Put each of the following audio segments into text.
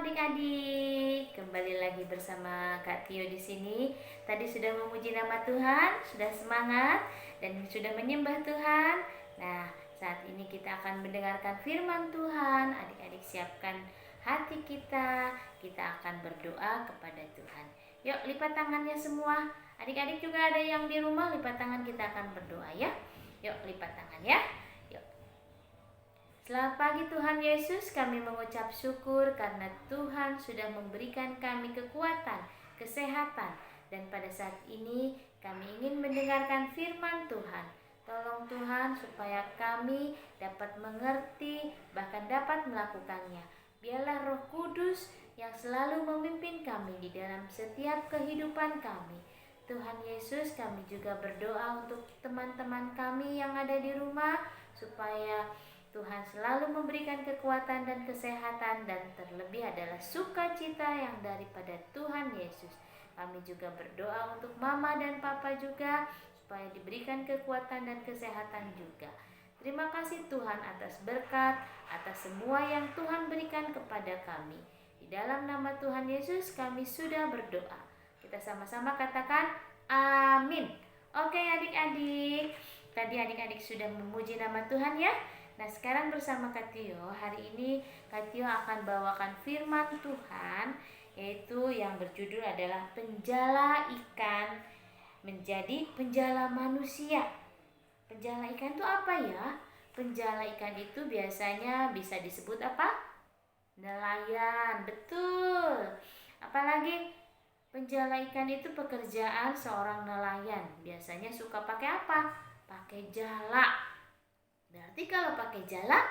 adik-adik, kembali lagi bersama Kak Tio di sini. Tadi sudah memuji nama Tuhan, sudah semangat dan sudah menyembah Tuhan. Nah, saat ini kita akan mendengarkan firman Tuhan. Adik-adik siapkan hati kita akan berdoa kepada Tuhan. Yuk, lipat tangannya semua. Adik-adik juga ada yang di rumah, lipat tangan, kita akan berdoa ya. Yuk, lipat tangan ya. Selamat pagi Tuhan Yesus, kami mengucap syukur karena Tuhan sudah memberikan kami kekuatan, kesehatan, dan pada saat ini kami ingin mendengarkan firman Tuhan. Tolong Tuhan supaya kami dapat mengerti, bahkan dapat melakukannya. Biarlah Roh Kudus yang selalu memimpin kami di dalam setiap kehidupan kami. Tuhan Yesus, kami juga berdoa untuk teman-teman kami yang ada di rumah supaya Tuhan selalu memberikan kekuatan dan kesehatan, dan terlebih adalah sukacita yang daripada Tuhan Yesus. Kami juga berdoa untuk mama dan papa juga supaya diberikan kekuatan dan kesehatan juga. Terima kasih Tuhan atas berkat, atas semua yang Tuhan berikan kepada kami. Di dalam nama Tuhan Yesus kami sudah berdoa. Kita sama-sama katakan amin. Oke adik-adik, tadi adik-adik sudah memuji nama Tuhan ya. Nah, sekarang bersama Kak Tio, hari ini Kak Tio akan bawakan firman Tuhan, yaitu yang berjudul adalah penjala ikan menjadi penjala manusia. Penjala ikan itu apa ya? Penjala ikan itu biasanya bisa disebut apa? Nelayan, betul. Apalagi penjala ikan itu pekerjaan seorang nelayan. Biasanya suka pakai apa? Pakai jala. Berarti kalau pakai jala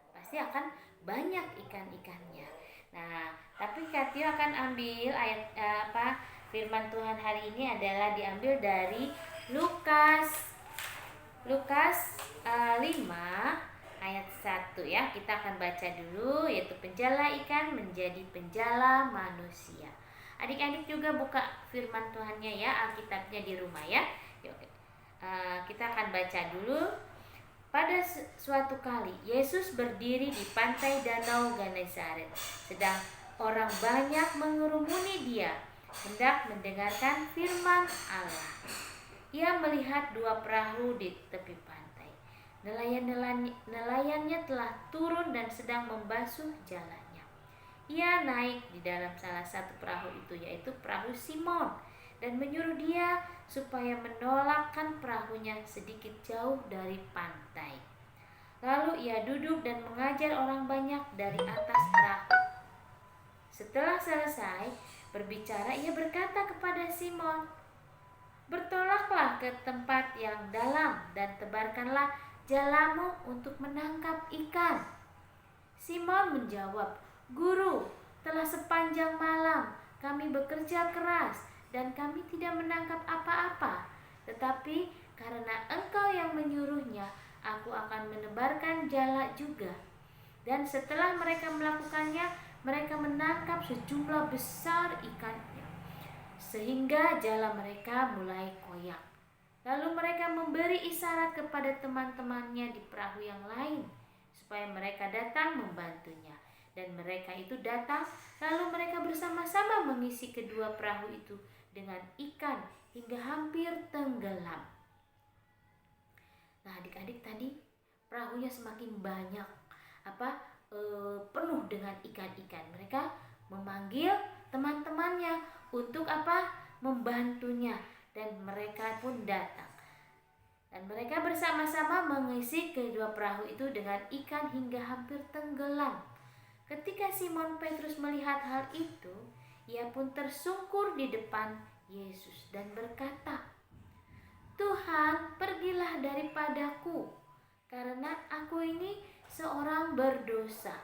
pasti akan banyak ikan-ikannya. Nah, tapi Kak Tio akan ambil ayat firman Tuhan hari ini adalah diambil dari Lukas 5 ayat 1 ya. Kita akan baca dulu, yaitu penjala ikan menjadi penjala manusia. Adik-adik juga buka firman Tuhannya ya, Alkitabnya di rumah ya. Yuk, kita akan baca dulu. Pada suatu kali, Yesus berdiri di pantai Danau Genesaret. Sedang orang banyak mengerumuni dia, hendak mendengarkan firman Allah. Ia melihat dua perahu di tepi pantai. Nelayannya telah turun dan sedang membasuh jalannya. Ia naik di dalam salah satu perahu itu, yaitu perahu Simon, dan menyuruh dia supaya menolakkan perahunya sedikit jauh dari pantai. Lalu ia duduk dan mengajar orang banyak dari atas perahu. Setelah selesai berbicara, ia berkata kepada Simon, "Bertolaklah ke tempat yang dalam dan tebarkanlah jalamu untuk menangkap ikan." Simon menjawab, "Guru, telah sepanjang malam kami bekerja keras dan kami tidak menangkap apa-apa. Tetapi karena Engkau yang menyuruhnya, aku akan menebarkan jala juga." Dan setelah mereka melakukannya, mereka menangkap sejumlah besar ikannya, sehingga jala mereka mulai koyak. Lalu mereka memberi isyarat kepada teman-temannya di perahu yang lain, supaya mereka datang membantunya. Dan mereka itu datang, lalu mereka bersama-sama mengisi kedua perahu itu dengan ikan hingga hampir tenggelam. Nah, adik-adik, tadi perahunya semakin banyak, penuh dengan ikan-ikan. Mereka memanggil teman-temannya untuk membantunya, dan mereka pun datang. Dan mereka bersama-sama mengisi kedua perahu itu dengan ikan hingga hampir tenggelam. Ketika Simon Petrus melihat hal itu, ia pun tersungkur di depan Yesus dan berkata, "Tuhan, pergilah daripadaku, karena aku ini seorang berdosa."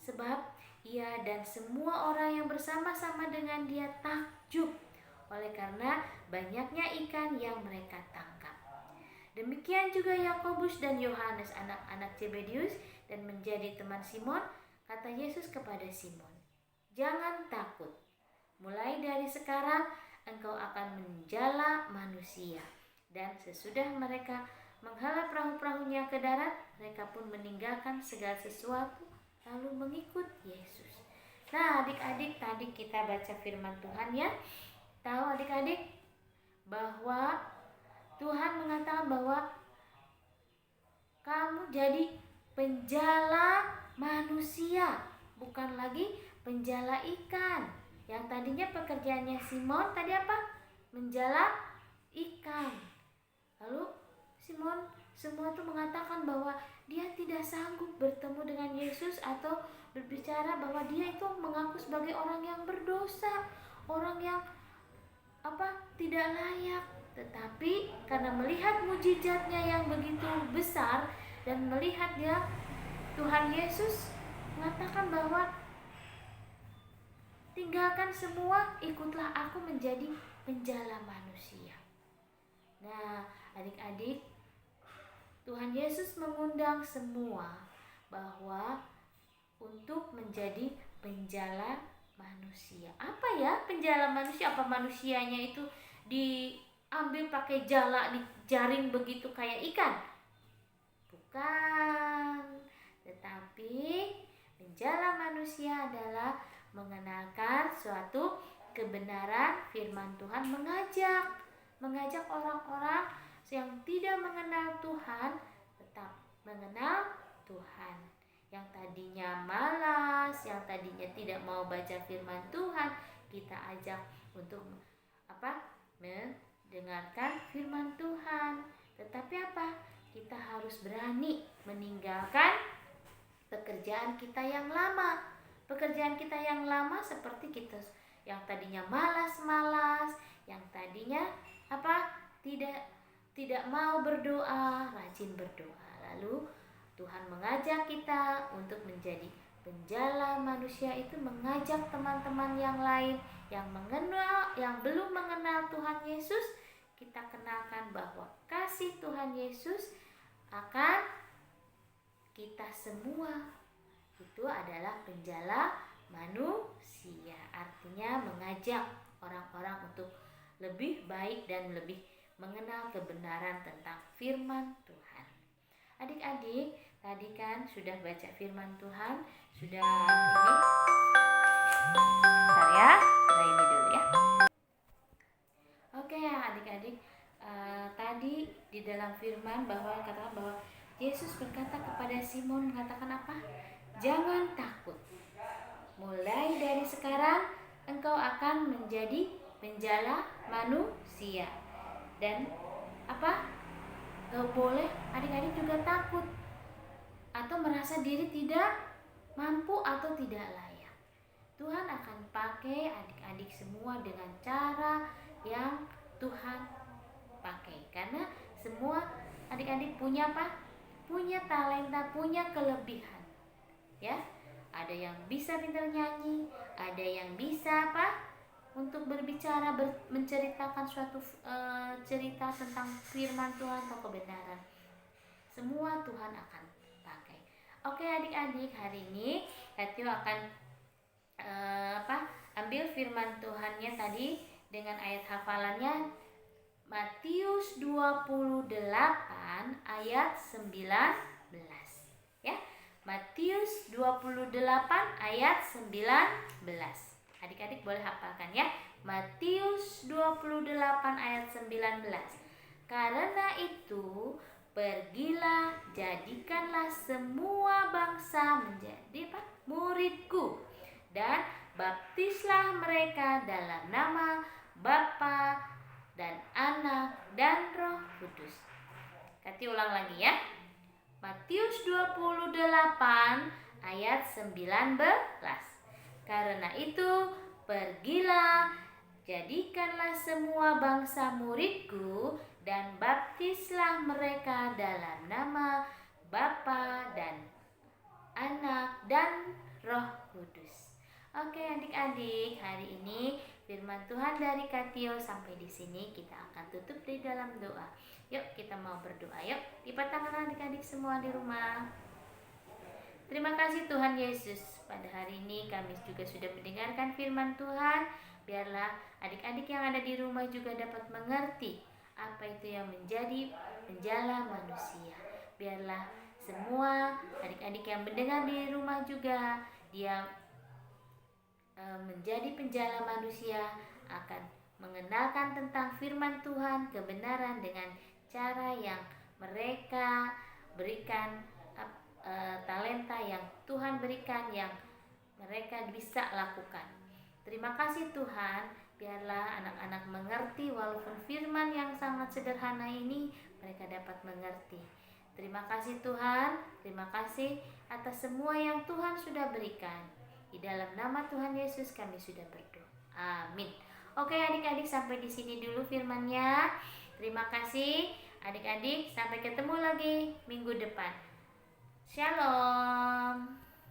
Sebab ia dan semua orang yang bersama-sama dengan dia takjub oleh karena banyaknya ikan yang mereka tangkap. Demikian juga Yakobus dan Yohanes, anak-anak Zebedius, dan menjadi teman Simon. Kata Yesus kepada Simon, "Jangan takut. Mulai dari sekarang engkau akan menjala manusia." Dan sesudah mereka menghala perahu-perahunya ke darat, mereka pun meninggalkan segala sesuatu lalu mengikut Yesus. Nah, adik-adik, tadi kita baca firman Tuhan ya. Tahu adik-adik bahwa Tuhan mengatakan bahwa kamu jadi penjala manusia, bukan lagi penjala ikan. Yang tadinya pekerjaannya Simon tadi apa? Menjala ikan. Lalu Simon semua itu mengatakan bahwa dia tidak sanggup bertemu dengan Yesus atau berbicara bahwa dia itu mengaku sebagai orang yang berdosa, orang yang tidak layak. Tetapi karena melihat mujizatnya yang begitu besar dan melihat dia, Tuhan Yesus mengatakan bahwa tinggalkan semua, ikutlah aku menjadi penjala manusia. Nah, adik-adik, Tuhan Yesus mengundang semua bahwa untuk menjadi penjala manusia. Apa ya penjala manusia? Apa manusianya itu diambil pakai jala, dijaring begitu kayak ikan? Bukan. Tetapi penjala manusia adalah mengenalkan suatu kebenaran firman Tuhan, mengajak orang-orang yang tidak mengenal Tuhan tetap mengenal Tuhan. Yang tadinya malas, yang tadinya tidak mau baca firman Tuhan, kita ajak untuk mendengarkan firman Tuhan. Tetapi kita harus berani meninggalkan pekerjaan kita yang lama. Pekerjaan kita yang lama seperti kita yang tadinya malas-malas, yang tadinya tidak mau berdoa, rajin berdoa. Lalu Tuhan mengajak kita untuk menjadi penjala manusia, itu mengajak teman-teman yang lain yang belum mengenal Tuhan Yesus, kita kenalkan bahwa kasih Tuhan Yesus akan kita semua. Itu adalah penjala manusia. Artinya mengajak orang-orang untuk lebih baik dan lebih mengenal kebenaran tentang firman Tuhan. Adik-adik, tadi kan sudah baca firman Tuhan, sudah ini. Bentar ya, ini dulu ya. Oke ya adik-adik, tadi di dalam firman katakan bahwa Yesus berkata kepada Simon, mengatakan apa? Jangan takut. Mulai dari sekarang engkau akan menjadi penjala manusia. Dan gak boleh adik-adik juga takut atau merasa diri tidak mampu atau tidak layak. Tuhan akan pakai adik-adik semua dengan cara yang Tuhan pakai. Karena semua adik-adik punya punya talenta, punya kelebihan. Ya, ada yang bisa pintar nyanyi, ada yang bisa untuk berbicara, menceritakan suatu cerita tentang firman Tuhan atau kebenaran. Semua Tuhan akan pakai. Oke adik-adik, hari ini Katio akan ambil firman Tuhannya tadi dengan ayat hafalannya Matius 28 ayat 19. Ya. Matius 28 ayat 19. Adik-adik boleh hafalkan ya. Matius 28 ayat 19. Karena itu, pergilah, jadikanlah semua bangsa menjadi muridku, dan baptislah mereka dalam nama Bapa dan Anak dan Roh Kudus. Kati ulang lagi ya. Matius 28 ayat 19. Karena itu, pergilah, jadikanlah semua bangsa muridku, dan baptislah mereka dalam nama Bapa dan Anak dan Roh Kudus. Oke adik-adik, hari ini firman Tuhan dari Katio sampai di sini. Kita akan tutup di dalam doa. Yuk kita mau berdoa. Yuk lipat tangan adik-adik semua di rumah. Terima kasih Tuhan Yesus. Pada hari ini kami juga sudah mendengarkan firman Tuhan. Biarlah adik-adik yang ada di rumah juga dapat mengerti apa itu yang menjadi penjala manusia. Biarlah semua adik-adik yang mendengar di rumah juga dia menjadi penjala manusia, akan mengenalkan tentang firman Tuhan, kebenaran dengan cara yang mereka berikan, talenta yang Tuhan berikan, yang mereka bisa lakukan. Terima kasih Tuhan, biarlah anak-anak mengerti walaupun firman yang sangat sederhana ini mereka dapat mengerti. Terima kasih Tuhan, terima kasih atas semua yang Tuhan sudah berikan. Di dalam nama Tuhan Yesus kami sudah berdoa. Amin. Oke adik-adik, sampai di sini dulu firman-Nya. Terima kasih adik-adik, sampai ketemu lagi minggu depan. Shalom.